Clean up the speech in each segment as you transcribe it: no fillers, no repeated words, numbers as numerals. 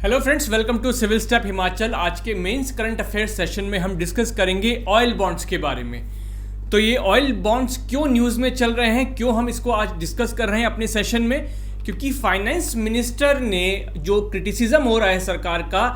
Hello friends, welcome to civil step Himachal. आज के mains current affairs session में हम डिस्कस करेंगे ऑयल बॉन्ड्स के बारे में। तो ये ऑयल बॉन्ड्स क्यों न्यूज़ में चल रहे हैं, क्यों हम इसको आज डिस्कस कर रहे हैं अपने सेशन में, क्योंकि फाइनेंस मिनिस्टर ने जो क्रिटिसिज्म हो रहा है सरकार का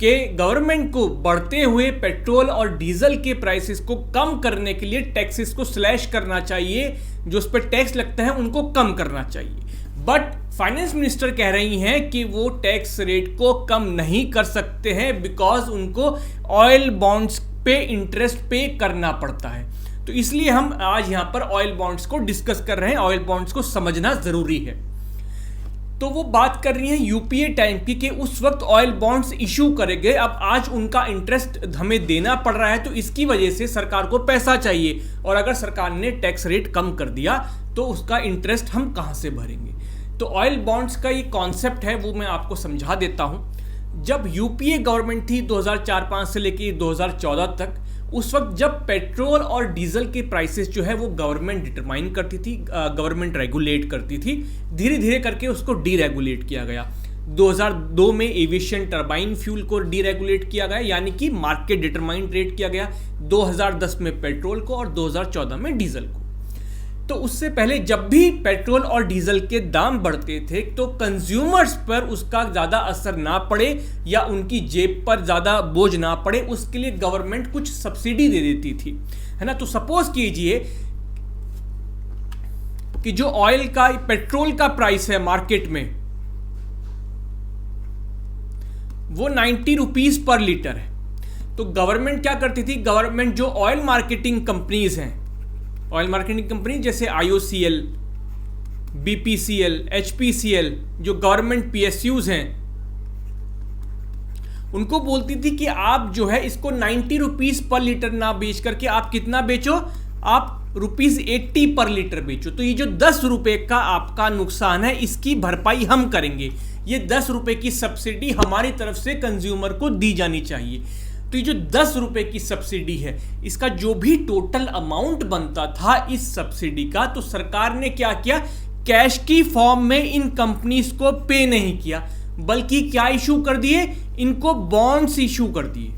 कि गवर्नमेंट को बढ़ते हुए पेट्रोल और डीजल के प्राइसेस को कम करने के लिए टैक्सेस को स्लैश करना चाहिए, जो उस पर टैक्स लगता है उनको कम करना चाहिए। बट फाइनेंस मिनिस्टर कह रही हैं कि वो टैक्स रेट को कम नहीं कर सकते हैं बिकॉज उनको ऑयल बॉन्ड्स पे इंटरेस्ट पे करना पड़ता है। तो इसलिए हम आज यहाँ पर ऑयल बॉन्ड्स को डिस्कस कर रहे हैं। ऑयल बॉन्ड्स को समझना जरूरी है। तो वो बात कर रही हैं यूपीए टाइम की कि उस वक्त ऑयल बॉन्ड्स इशू करेंगे, अब आज उनका इंटरेस्ट हमें देना पड़ रहा है, तो इसकी वजह से सरकार को पैसा चाहिए, और अगर सरकार ने टैक्स रेट कम कर दिया तो उसका इंटरेस्ट हम कहाँ से भरेंगे। तो ऑयल बॉन्ड्स का ये कॉन्सेप्ट है, वो मैं आपको समझा देता हूँ। जब यूपीए गवर्नमेंट थी 2004-05 से लेकर 2014 तक, उस वक्त जब पेट्रोल और डीजल के प्राइसेस जो है वो गवर्नमेंट डिटरमाइन करती थी, गवर्नमेंट रेगुलेट करती थी। धीरे धीरे करके उसको डीरेगुलेट किया गया। 2002 में एविएशन टर्बाइन फ्यूल को डीरेगुलेट किया गया, यानी कि मार्केट डिटरमाइंड रेट किया गया। 2010 में पेट्रोल को और 2014 में डीजल को। तो उससे पहले जब भी पेट्रोल और डीजल के दाम बढ़ते थे तो कंज्यूमर्स पर उसका ज़्यादा असर ना पड़े या उनकी जेब पर ज़्यादा बोझ ना पड़े, उसके लिए गवर्नमेंट कुछ सब्सिडी दे देती थी, है ना। तो सपोज कीजिए कि जो ऑयल का पेट्रोल का प्राइस है मार्केट में वो 90 रुपीज पर लीटर है। तो गवर्नमेंट क्या करती थी, गवर्नमेंट जो ऑयल मार्केटिंग कंपनीज हैं, ऑयल मार्केटिंग कंपनी जैसे IOCL, BPCL, HPCL, जो गवर्नमेंट PSUs हैं, उनको बोलती थी कि आप जो है इसको 90 रुपीज पर लीटर ना बेच करके आप कितना बेचो, आप ₹80 पर लीटर बेचो। तो ये जो 10 रुपए का आपका नुकसान है इसकी भरपाई हम करेंगे। ये 10 रुपए की सब्सिडी हमारी तरफ से कंज्यूमर को दी जानी चाहिए। तो ये जो 10 रुपए की सब्सिडी है, इसका जो भी टोटल अमाउंट बनता था इस सब्सिडी का, तो सरकार ने क्या किया, कैश की फॉर्म में इन कंपनीज को पे नहीं किया, बल्कि क्या इशू कर दिए, इनको बॉन्ड्स इशू कर दिए।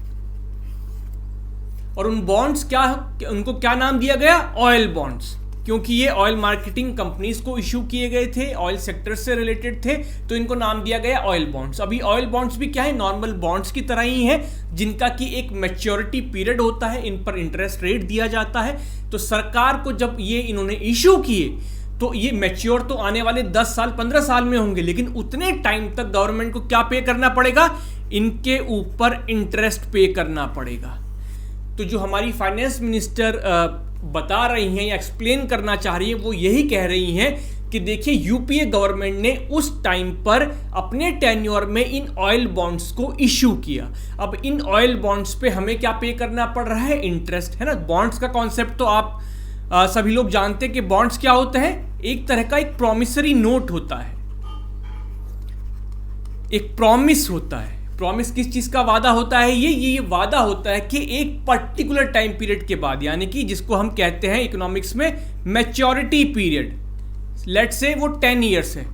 और उन बॉन्ड्स क्या, उनको क्या नाम दिया गया, ऑयल बॉन्ड्स, क्योंकि ये ऑयल मार्केटिंग कंपनीज को इशू किए गए थे, ऑयल सेक्टर से रिलेटेड थे, तो इनको नाम दिया गया ऑयल बॉन्ड्स। अभी ऑयल बॉन्ड्स भी क्या है, नॉर्मल बॉन्ड्स की तरह ही है, जिनका कि एक मैच्योरिटी पीरियड होता है, इन पर इंटरेस्ट रेट दिया जाता है। तो सरकार को जब ये इन्होंने इशू किए तो ये मैच्योर तो आने वाले 10 साल 15 साल में होंगे, लेकिन उतने टाइम तक गवर्नमेंट को क्या पे करना पड़ेगा, इनके ऊपर इंटरेस्ट पे करना पड़ेगा। तो जो हमारी फाइनेंस मिनिस्टर बता रही हैं या एक्सप्लेन करना चाह रही हैं, वो यही कह रही हैं कि देखिए यूपीए गवर्नमेंट ने उस टाइम पर अपने टेन्योर में इन ऑयल बॉन्ड्स को इशू किया। अब इन ऑयल बॉन्ड्स पे हमें क्या पे करना पड़ रहा है, इंटरेस्ट, है ना। बॉन्ड्स का कॉन्सेप्ट तो आप सभी लोग जानते हैं कि बॉन्ड्स क्या होते हैं, एक तरह का एक प्रॉमिसरी नोट होता है, एक प्रॉमिस होता है। प्रॉमिस किस चीज का वादा होता है, ये वादा होता है कि एक पर्टिकुलर टाइम पीरियड के बाद, यानी कि जिसको हम कहते हैं इकोनॉमिक्स में मैच्योरिटी पीरियड, लेट्स से वो 10 ईयर्स है।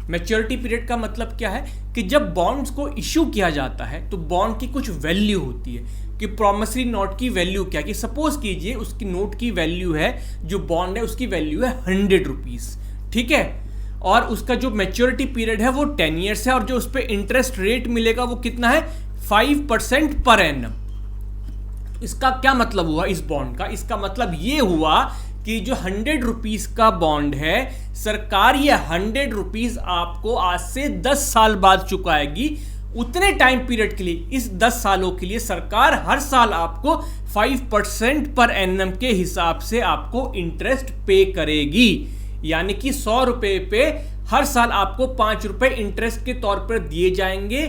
मैच्योरिटी पीरियड का मतलब क्या है कि जब बॉन्ड्स को इशू किया जाता है तो बॉन्ड की कुछ वैल्यू होती है, कि प्रॉमिसरी नोट की वैल्यू क्या, कि सपोज कीजिए उसकी नोट की वैल्यू है, जो बॉन्ड है उसकी वैल्यू है 100 रुपीज, ठीक है, और उसका जो मैच्योरिटी पीरियड है वो 10 ईयर्स है, और जो उस पर इंटरेस्ट रेट मिलेगा वो कितना है, 5% पर एनम। इसका क्या मतलब हुआ इस बॉन्ड का, इसका मतलब ये हुआ कि जो 100 रुपीज का बॉन्ड है, सरकार ये 100 रुपीज आपको आज से 10 साल बाद चुकाएगी। उतने टाइम पीरियड के लिए, इस 10 सालों के लिए सरकार हर साल आपको 5% पर एनम के हिसाब से आपको इंटरेस्ट पे करेगी, यानी कि 100 रुपए पे हर साल आपको 5 रुपए इंटरेस्ट के तौर पर दिए जाएंगे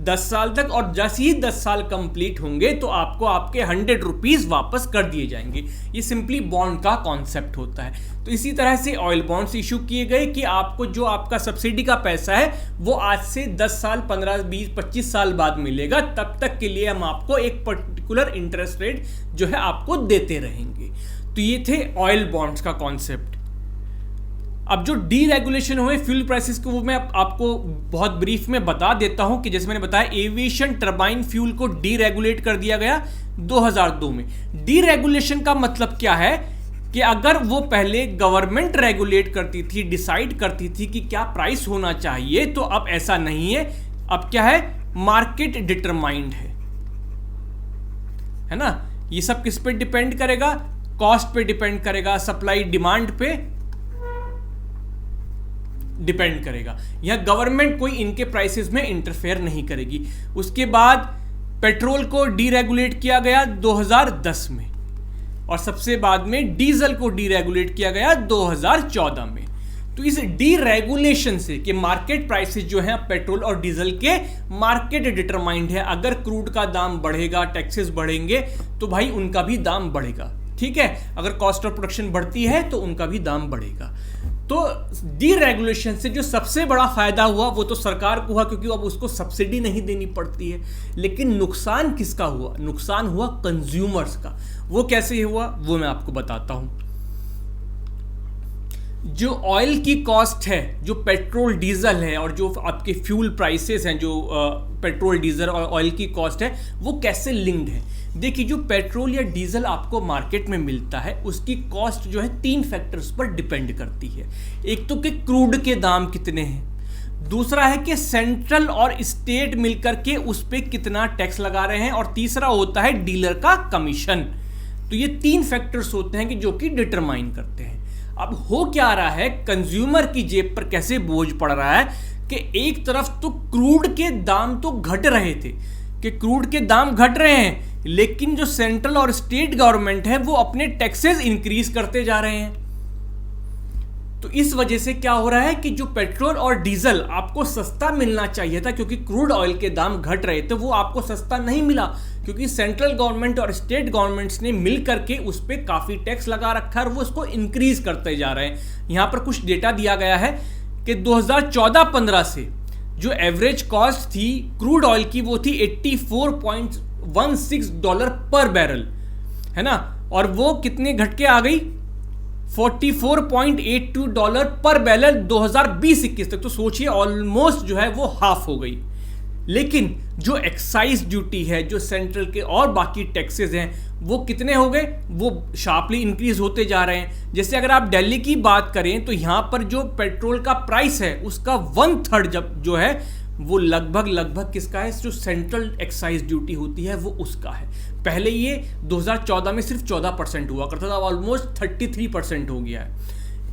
10 साल तक, और जैसे ही 10 साल कंप्लीट होंगे तो आपको आपके 100 रुपीज वापस कर दिए जाएंगे। ये सिंपली बॉन्ड का कॉन्सेप्ट होता है। तो इसी तरह से ऑयल बॉन्ड्स इशू किए गए कि आपको जो आपका सब्सिडी का पैसा है वो आज से 10 साल 15 20 25 साल बाद मिलेगा, तब तक के लिए हम आपको एक पर्टिकुलर इंटरेस्ट रेट जो है आपको देते रहेंगे। तो ये थे ऑयल बॉन्ड्स का कॉन्सेप्ट। अब जो डीरेगुलेशन हुए फ्यूल प्राइसेस को वो मैं आपको बहुत ब्रीफ में बता देता हूं कि जैसे मैंने बताया एविएशन टरबाइन फ्यूल को डीरेगुलेट कर दिया गया 2002 में। डीरेगुलेशन का मतलब क्या है कि अगर वो पहले गवर्नमेंट रेगुलेट करती थी, डिसाइड करती थी कि क्या प्राइस होना चाहिए, तो अब ऐसा नहीं है। अब क्या है, मार्केट डिटरमाइंड है ना। ये सब किस पे डिपेंड करेगा, कॉस्ट पे डिपेंड करेगा, सप्लाई डिमांड पे डिपेंड करेगा। यह गवर्नमेंट कोई इनके प्राइसेस में इंटरफेयर नहीं करेगी। उसके बाद पेट्रोल को डीरेगुलेट किया गया 2010 में और सबसे बाद में डीजल को डीरेगुलेट किया गया 2014 में। तो इस डीरेगुलेशन से कि मार्केट प्राइसेस जो है पेट्रोल और डीजल के मार्केट डिटरमाइंड है। अगर क्रूड का दाम बढ़ेगा, टैक्सेस बढ़ेंगे तो भाई उनका भी दाम बढ़ेगा, ठीक है। अगर कॉस्ट ऑफ प्रोडक्शन बढ़ती है तो उनका भी दाम बढ़ेगा। तो डीरेगुलेशन से जो सबसे बड़ा फायदा हुआ वो तो सरकार को हुआ, क्योंकि अब उसको सब्सिडी नहीं देनी पड़ती है। लेकिन नुकसान किसका हुआ, नुकसान हुआ कंज्यूमर्स का। वो कैसे हुआ वो मैं आपको बताता हूं। जो ऑयल की कॉस्ट है, जो पेट्रोल डीजल है और जो आपके फ्यूल प्राइसेस हैं, जो पेट्रोल डीजल और ऑयल की कॉस्ट है, वो कैसे लिंक्ड है। देखिए, जो पेट्रोल या डीजल आपको मार्केट में मिलता है उसकी कॉस्ट जो है 3 फैक्टर्स पर डिपेंड करती है। एक तो कि क्रूड के दाम कितने हैं, दूसरा है कि सेंट्रल और स्टेट मिलकर के उस पर कितना टैक्स लगा रहे हैं, और तीसरा होता है डीलर का कमीशन। तो ये 3 फैक्टर्स होते हैं कि जो कि डिटरमाइन करते हैं। अब हो क्या रहा है, कंज्यूमर की जेब पर कैसे बोझ पड़ रहा है कि एक तरफ तो क्रूड के दाम तो घट रहे थे, कि क्रूड के दाम घट रहे हैं, लेकिन जो सेंट्रल और स्टेट गवर्नमेंट है वो अपने टैक्सेस इंक्रीज करते जा रहे हैं। तो इस वजह से क्या हो रहा है कि जो पेट्रोल और डीजल आपको सस्ता मिलना चाहिए था, क्योंकि क्रूड ऑयल के दाम घट रहे थे, वो आपको सस्ता नहीं मिला, क्योंकि सेंट्रल गवर्नमेंट और स्टेट गवर्नमेंट्स ने मिल करके उस पर काफी टैक्स लगा रखा है और वो उसको इंक्रीज करते जा रहे हैं। यहां पर कुछ डेटा दिया गया है कि 2014-15 से जो एवरेज कॉस्ट थी क्रूड ऑयल की वो थी $84.16 पर बैरल, है ना, और वो कितने घट के आ गई, $44.82 पर बैरल 2020-21 तक। तो सोचिए ऑलमोस्ट जो है वो हाफ हो गई। लेकिन जो एक्साइज ड्यूटी है, जो सेंट्रल के और बाकी टैक्सेस हैं, वो कितने हो गए, वो शार्पली इंक्रीज होते जा रहे हैं। जैसे अगर आप दिल्ली की बात करें तो यहां पर जो पेट्रोल का प्राइस है उसका 1/3 जब जो है वो लगभग किसका है, जो सेंट्रल एक्साइज ड्यूटी होती है वो उसका है। पहले ये 2014 में सिर्फ 14% हुआ करता था, ऑलमोस्ट 33% हो गया है।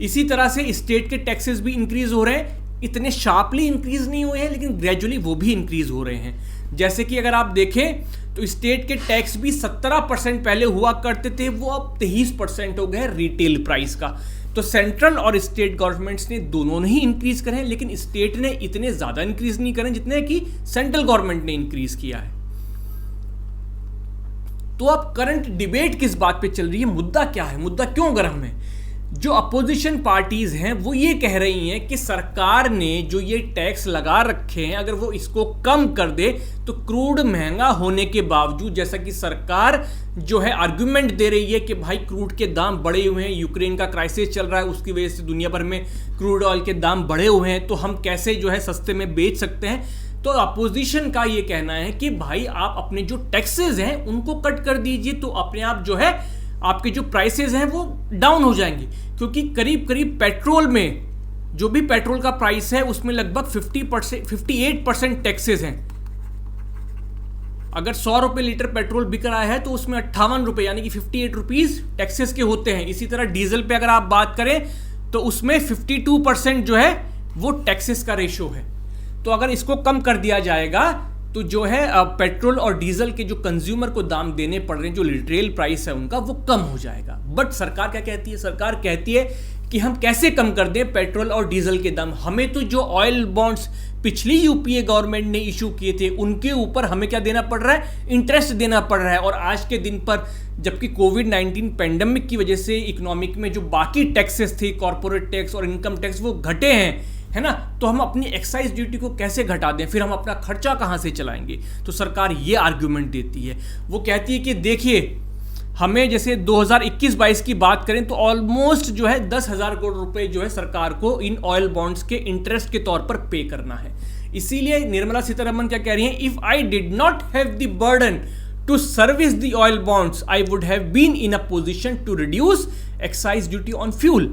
इसी तरह से स्टेट के टैक्सेस भी इंक्रीज हो रहे हैं, इतने शार्पली इंक्रीज नहीं हुए हैं लेकिन ग्रेजुअली वो भी इंक्रीज हो रहे हैं। जैसे कि अगर आप देखें तो स्टेट के टैक्स भी 17% पहले हुआ करते थे, वो अब 23% हो गए रिटेल प्राइस का। तो सेंट्रल और स्टेट गवर्नमेंट्स ने दोनों ने ही इंक्रीज करे हैं, लेकिन स्टेट ने इतने ज्यादा इंक्रीज नहीं करे जितने कि सेंट्रल गवर्नमेंट ने इंक्रीज किया है। तो अब करंट डिबेट किस बात पे चल रही है, मुद्दा क्या है, मुद्दा क्यों गर्म है। जो अपोजिशन पार्टीज हैं वो ये कह रही हैं कि सरकार ने जो ये टैक्स लगा रखे हैं अगर वो इसको कम कर दे तो क्रूड महंगा होने के बावजूद, जैसा कि सरकार जो है आर्गुमेंट दे रही है कि भाई क्रूड के दाम बढ़े हुए हैं, यूक्रेन का क्राइसिस चल रहा है, उसकी वजह से दुनिया भर में क्रूड ऑयल के दाम बढ़े हुए हैं, तो हम कैसे जो है सस्ते में बेच सकते हैं। तो अपोजिशन का ये कहना है कि भाई आप अपने जो टैक्सेस हैं उनको कट कर दीजिए, तो अपने आप जो है आपके जो प्राइसेस हैं वो डाउन हो जाएंगे। क्योंकि करीब करीब पेट्रोल में जो भी पेट्रोल का प्राइस है उसमें लगभग 58% टैक्सेस हैं। अगर 100 रुपये लीटर पेट्रोल बिक रहा है तो उसमें 58 रुपये यानी कि 58 रुपीज टैक्सेस के होते हैं। इसी तरह डीजल पे अगर आप बात करें तो उसमें 52% जो है वो टैक्सेस का रेशो है। तो अगर इसको कम कर दिया जाएगा तो जो है पेट्रोल और डीजल के जो कंज्यूमर को दाम देने पड़ रहे हैं, जो रिटेल प्राइस है उनका, वो कम हो जाएगा। बट सरकार क्या कहती है, सरकार कहती है कि हम कैसे कम कर दें पेट्रोल और डीजल के दाम। हमें तो जो ऑयल बॉन्ड्स पिछली यूपीए गवर्नमेंट ने इशू किए थे उनके ऊपर हमें क्या देना पड़ रहा है, इंटरेस्ट देना पड़ रहा है। और आज के दिन पर जबकि कोविड-19 पेंडेमिक की वजह से इकोनॉमिक में जो बाकी टैक्सेस थे, कॉर्पोरेट टैक्स और इनकम टैक्स, वो घटे हैं, है ना, तो हम अपनी एक्साइज ड्यूटी को कैसे घटा दें, फिर हम अपना खर्चा कहां से चलाएंगे। तो सरकार ये आर्ग्यूमेंट देती है, वो कहती है कि देखिए हमें जैसे 2021-22 की बात करें तो ऑलमोस्ट जो है 10,000 करोड़ रुपए जो है सरकार को इन ऑयल बॉन्ड्स के इंटरेस्ट के तौर पर पे करना है। इसीलिए निर्मला सीतारमन क्या कह रही हैं, if I did not have the burden to service the oil bonds, I would have been in a position to reduce excise duty on fuel.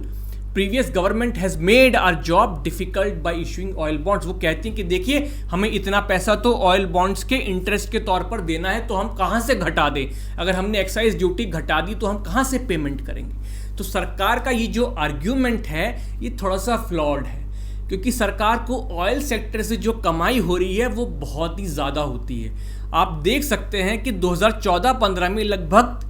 Previous government has made our job difficult by issuing oil bonds. वो कहती हैं कि देखिए हमें इतना पैसा तो oil bonds के इंटरेस्ट के तौर पर देना है, तो हम कहाँ से घटा दें? अगर हमने एक्साइज ड्यूटी घटा दी तो हम कहाँ से पेमेंट करेंगे? तो सरकार का ये जो आर्ग्यूमेंट है ये थोड़ा सा फ्लॉड है, क्योंकि सरकार को ऑयल सेक्टर से जो कमाई हो रही है वो बहुत ही ज़्यादा होती है। आप देख सकते हैं कि 2014-15 में लगभग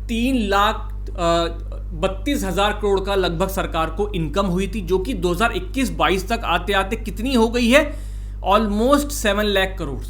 3,32,000 करोड़ का लगभग सरकार को इनकम हुई थी, जो कि 2021-22 तक आते आते कितनी हो गई है, ऑलमोस्ट 7 लाख करोड़।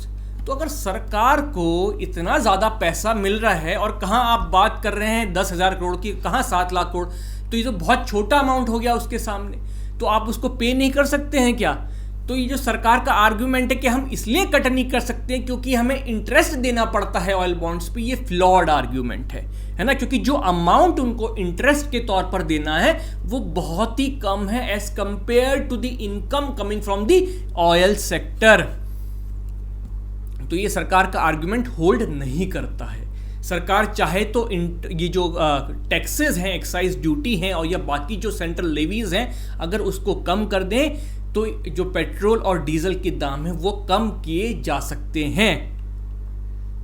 तो अगर सरकार को इतना ज़्यादा पैसा मिल रहा है और कहाँ आप बात कर रहे हैं 10,000 करोड़ की, कहाँ 7 लाख करोड़, तो ये तो बहुत छोटा अमाउंट हो गया उसके सामने। तो आप उसको पे नहीं कर सकते हैं क्या? तो ये जो सरकार का आर्ग्यूमेंट है कि हम इसलिए कट नहीं कर सकते हैं क्योंकि हमें इंटरेस्ट देना पड़ता है ऑयल बॉन्ड्स पे, ये फ्लॉड आर्ग्यूमेंट है ना, क्योंकि जो अमाउंट उनको इंटरेस्ट के तौर पर देना है वो बहुत ही कम है as compare to the income coming from the oil sector. तो ये सरकार का आर्ग्यूमेंट होल्ड नहीं करता है। सरकार चाहे तो ये जो टैक्सेस हैं, एक्साइज ड्यूटी हैं और या बाकी जो सेंट्रल लेवीज हैं, अगर उसको कम कर दें तो जो पेट्रोल और डीजल के दाम हैं वो कम किए जा सकते हैं।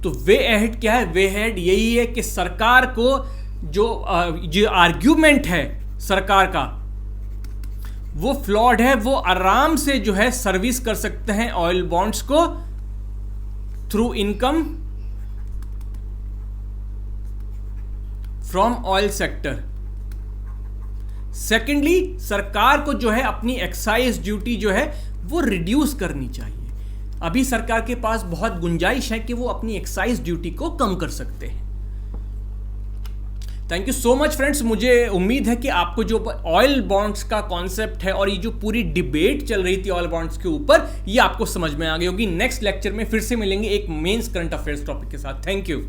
तो वे अहेड क्या है? वे अहेड यही है कि सरकार को जो आर्ग्यूमेंट है सरकार का वो फ्लॉड है। वो आराम से जो है सर्विस कर सकते हैं ऑयल बॉन्ड्स को through income from oil sector. Secondly, सरकार को जो है अपनी एक्साइज ड्यूटी जो है वो रिड्यूस करनी चाहिए। अभी सरकार के पास बहुत गुंजाइश है कि वो अपनी एक्साइज ड्यूटी को कम कर सकते हैं। Thank you so much friends. मुझे उम्मीद है कि आपको जो ऑयल बॉन्ड्स का कॉन्सेप्ट है और ये जो पूरी डिबेट चल रही थी ऑयल बॉन्ड्स के ऊपर, ये आपको समझ में आ गई होगी। नेक्स्ट लेक्चर में फिर से मिलेंगे एक मेंस करंट अफेयर्स टॉपिक के साथ। Thank you.